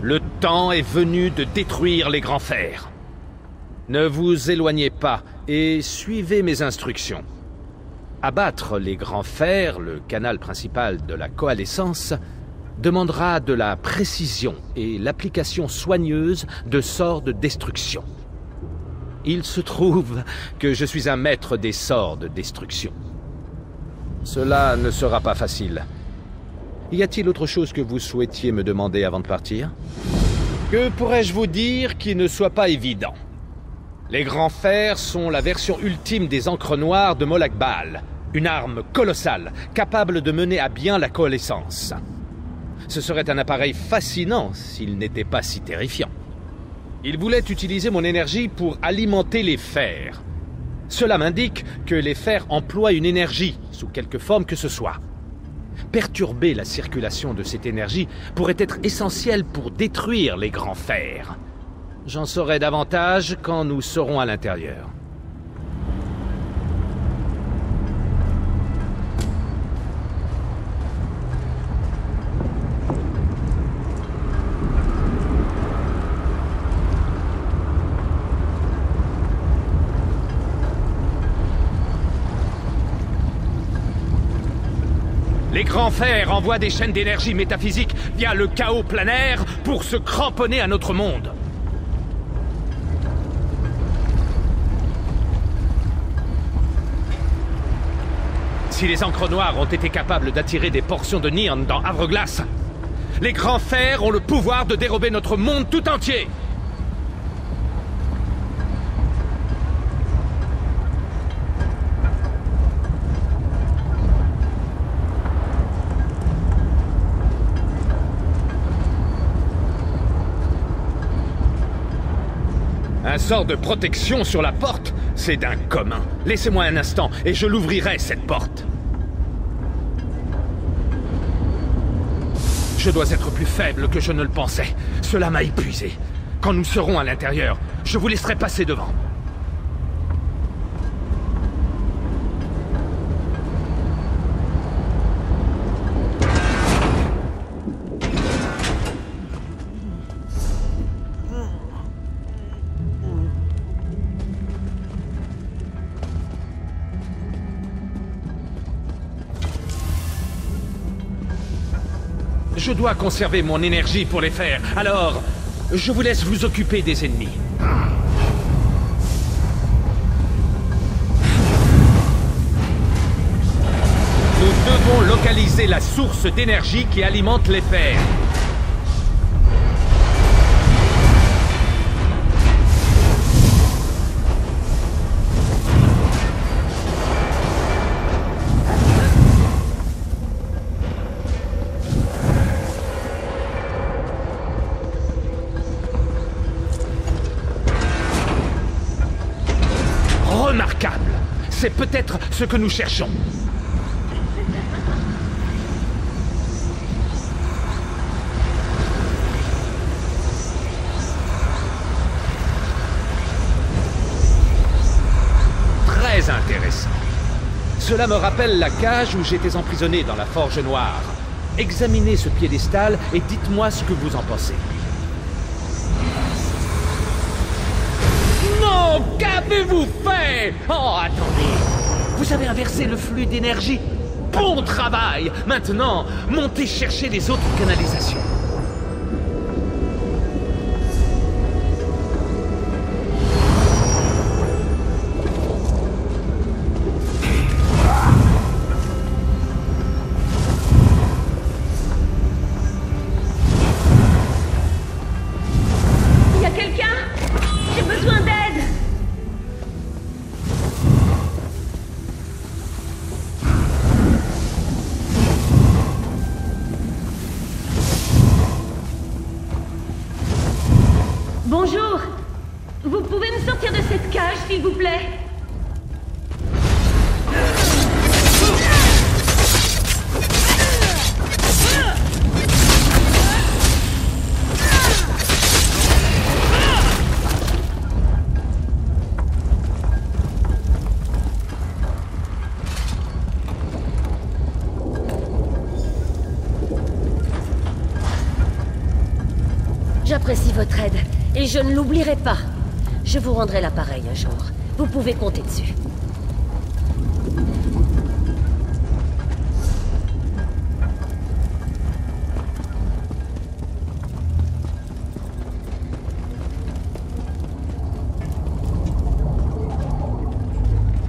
Le temps est venu de détruire les grands fers. Ne vous éloignez pas et suivez mes instructions. Abattre les grands fers, le canal principal de la coalescence, demandera de la précision et l'application soigneuse de sorts de destruction. Il se trouve que je suis un maître des sorts de destruction. Cela ne sera pas facile. Y a-t-il autre chose que vous souhaitiez me demander avant de partir? Que pourrais-je vous dire qui ne soit pas évident? Les grands fers sont la version ultime des encres noires de Molag Bal, une arme colossale, capable de mener à bien la coalescence. Ce serait un appareil fascinant s'il n'était pas si terrifiant. Il voulait utiliser mon énergie pour alimenter les fers. Cela m'indique que les fers emploient une énergie, sous quelque forme que ce soit. Perturber la circulation de cette énergie pourrait être essentiel pour détruire les grands fers. J'en saurai davantage quand nous serons à l'intérieur. Les grands fers envoient des chaînes d'énergie métaphysique via le chaos planaire pour se cramponner à notre monde. Si les encres noires ont été capables d'attirer des portions de Nirn dans Havre-Glace, les grands fers ont le pouvoir de dérober notre monde tout entier. Un sort de protection sur la porte, c'est d'un commun. Laissez-moi un instant et je l'ouvrirai, cette porte. Je dois être plus faible que je ne le pensais. Cela m'a épuisé. Quand nous serons à l'intérieur, je vous laisserai passer devant. Je dois conserver mon énergie pour les faire, alors je vous laisse vous occuper des ennemis. Nous devons localiser la source d'énergie qui alimente les fers. Remarquable! C'est peut-être ce que nous cherchons. Très intéressant. Cela me rappelle la cage où j'étais emprisonné dans la Forge Noire. Examinez ce piédestal et dites-moi ce que vous en pensez. Non! Qu'avez-vous fait? Oh, attendez! Vous avez inversé le flux d'énergie? Bon travail! Maintenant, montez chercher les autres canalisations. Y a quelqu'un? J'ai besoin d'aide! Bonjour! Vous pouvez me sortir de cette cage, s'il vous plaît? J'apprécie votre aide, et je ne l'oublierai pas. Je vous rendrai l'appareil un jour. Vous pouvez compter dessus.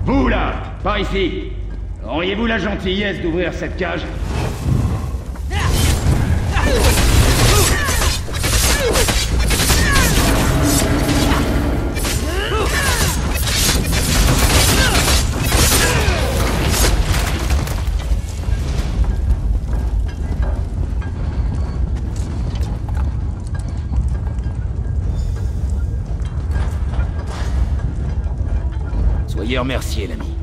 Vous là, par ici, auriez-vous la gentillesse d'ouvrir cette cage? Soyez remercié, l'ami.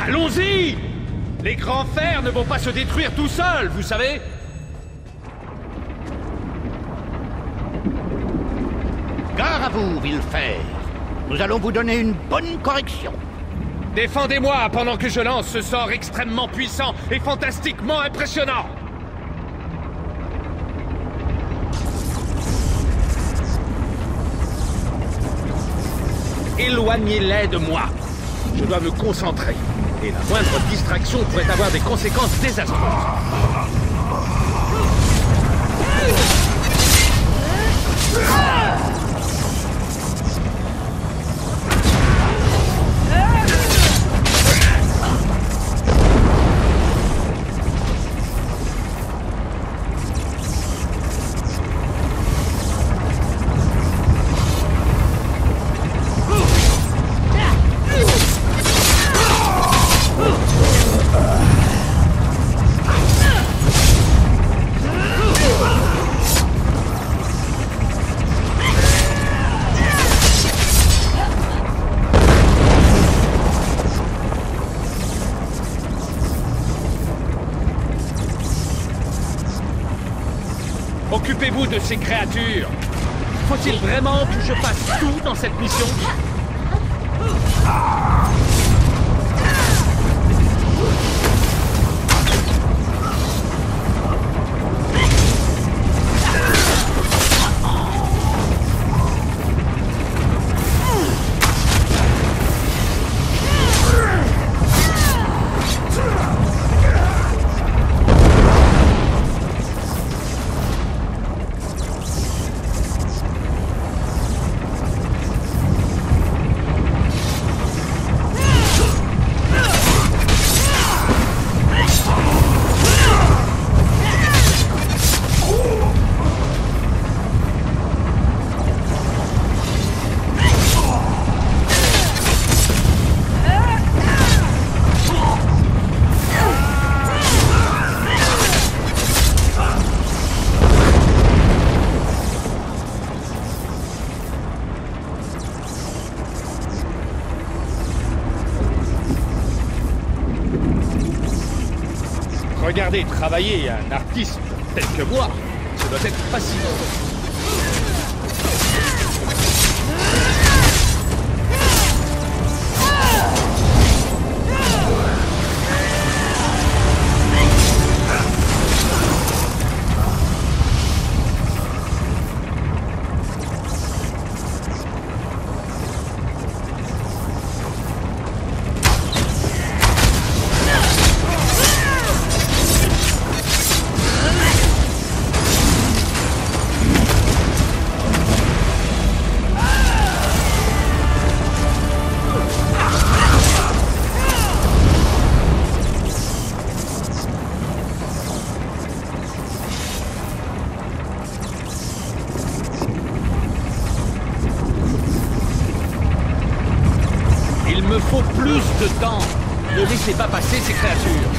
Allons-y! Les grands fers ne vont pas se détruire tout seuls, vous savez? Gare à vous, Villefer. Nous allons vous donner une bonne correction. Défendez-moi pendant que je lance ce sort extrêmement puissant et fantastiquement impressionnant! Éloignez-les de moi! Je dois me concentrer. Et la moindre distraction pourrait avoir des conséquences désastreuses. Occupez-vous de ces créatures. Faut-il vraiment que je fasse tout dans cette mission? Regardez travailler un artiste tel que moi, ce doit être facile. Il me faut plus de temps. Ne laissez pas passer ces créatures.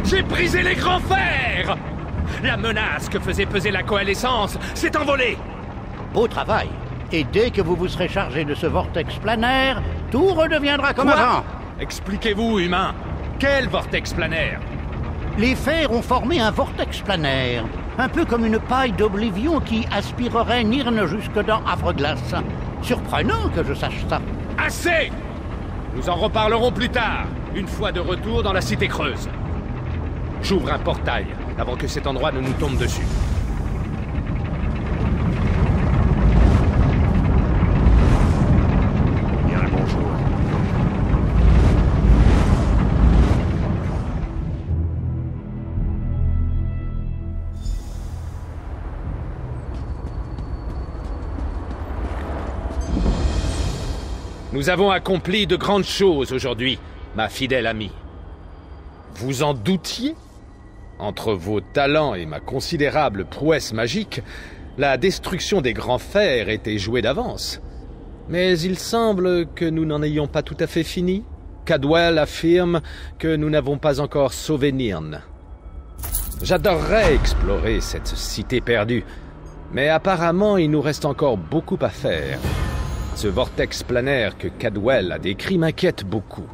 J'ai brisé les grands fers! La menace que faisait peser la coalescence s'est envolée! Beau travail. Et dès que vous vous serez chargé de ce vortex planaire, tout redeviendra comme avant. Expliquez-vous, humain. Quel vortex planaire? Les fers ont formé un vortex planaire. Un peu comme une paille d'oblivion qui aspirerait Nirn jusque dans Havre-Glace. Surprenant que je sache ça. Assez! Nous en reparlerons plus tard, une fois de retour dans la Cité Creuse. J'ouvre un portail, avant que cet endroit ne nous tombe dessus. Bien le bonjour. Nous avons accompli de grandes choses aujourd'hui, ma fidèle amie. Vous en doutiez ? Entre vos talents et ma considérable prouesse magique, la destruction des grands fers était jouée d'avance. Mais il semble que nous n'en ayons pas tout à fait fini. Cadwell affirme que nous n'avons pas encore sauvé Nirn. J'adorerais explorer cette cité perdue, mais apparemment il nous reste encore beaucoup à faire. Ce vortex planaire que Cadwell a décrit m'inquiète beaucoup.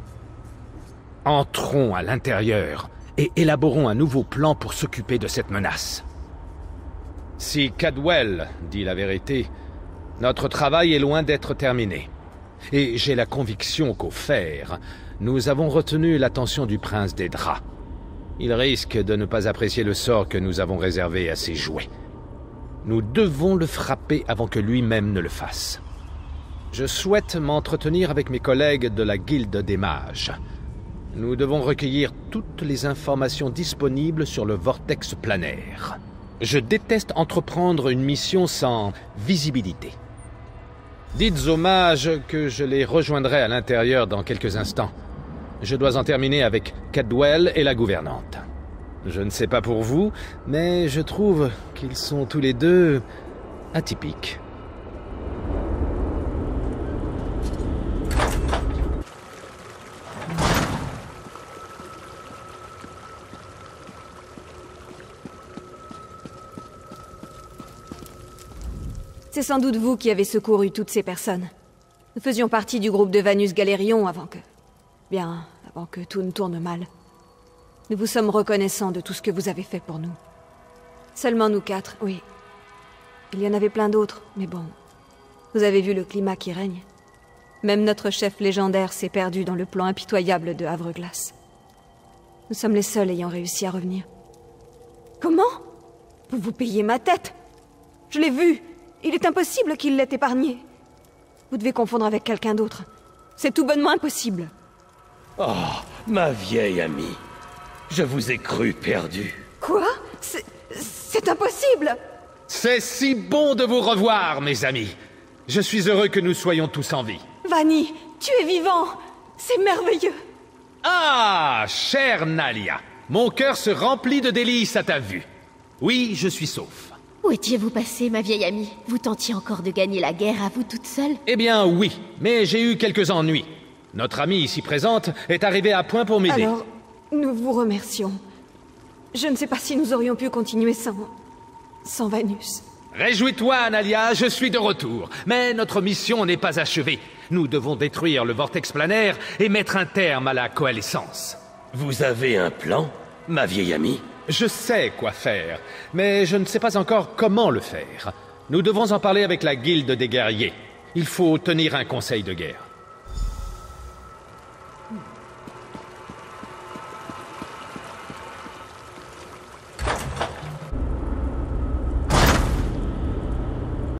Entrons à l'intérieur et élaborons un nouveau plan pour s'occuper de cette menace. Si Cadwell dit la vérité, notre travail est loin d'être terminé. Et j'ai la conviction qu'au fer, nous avons retenu l'attention du prince des draps. Il risque de ne pas apprécier le sort que nous avons réservé à ses jouets. Nous devons le frapper avant que lui-même ne le fasse. Je souhaite m'entretenir avec mes collègues de la Guilde des Mages. Nous devons recueillir toutes les informations disponibles sur le vortex planaire. Je déteste entreprendre une mission sans visibilité. Dites aux mages que je les rejoindrai à l'intérieur dans quelques instants. Je dois en terminer avec Cadwell et la gouvernante. Je ne sais pas pour vous, mais je trouve qu'ils sont tous les deux atypiques. C'est sans doute vous qui avez secouru toutes ces personnes. Nous faisions partie du groupe de Vanus Galerion avant que tout ne tourne mal. Nous vous sommes reconnaissants de tout ce que vous avez fait pour nous. Seulement nous quatre, oui. Il y en avait plein d'autres, mais bon. Vous avez vu le climat qui règne. Même notre chef légendaire s'est perdu dans le plan impitoyable de Havre-Glace. Nous sommes les seuls ayant réussi à revenir. Comment? Vous vous payez ma tête? Je l'ai vu. Il est impossible qu'il l'ait épargné. Vous devez confondre avec quelqu'un d'autre. C'est tout bonnement impossible. Oh, ma vieille amie. Je vous ai cru perdu. Quoi? C'est impossible! C'est si bon de vous revoir, mes amis. Je suis heureux que nous soyons tous en vie. Vanny, tu es vivant! C'est merveilleux! Ah, chère Nalia, mon cœur se remplit de délices à ta vue. Oui, je suis sauf. Où étiez-vous passé, ma vieille amie? Vous tentiez encore de gagner la guerre à vous toute seule? Eh bien, oui, mais j'ai eu quelques ennuis. Notre amie ici présente est arrivée à point pour m'aider. Alors, nous vous remercions. Je ne sais pas si nous aurions pu continuer sans Vanus. Réjouis-toi, Nalia, je suis de retour. Mais notre mission n'est pas achevée. Nous devons détruire le vortex planaire et mettre un terme à la coalescence. Vous avez un plan, ma vieille amie? Je sais quoi faire, mais je ne sais pas encore comment le faire. Nous devons en parler avec la guilde des guerriers. Il faut tenir un conseil de guerre.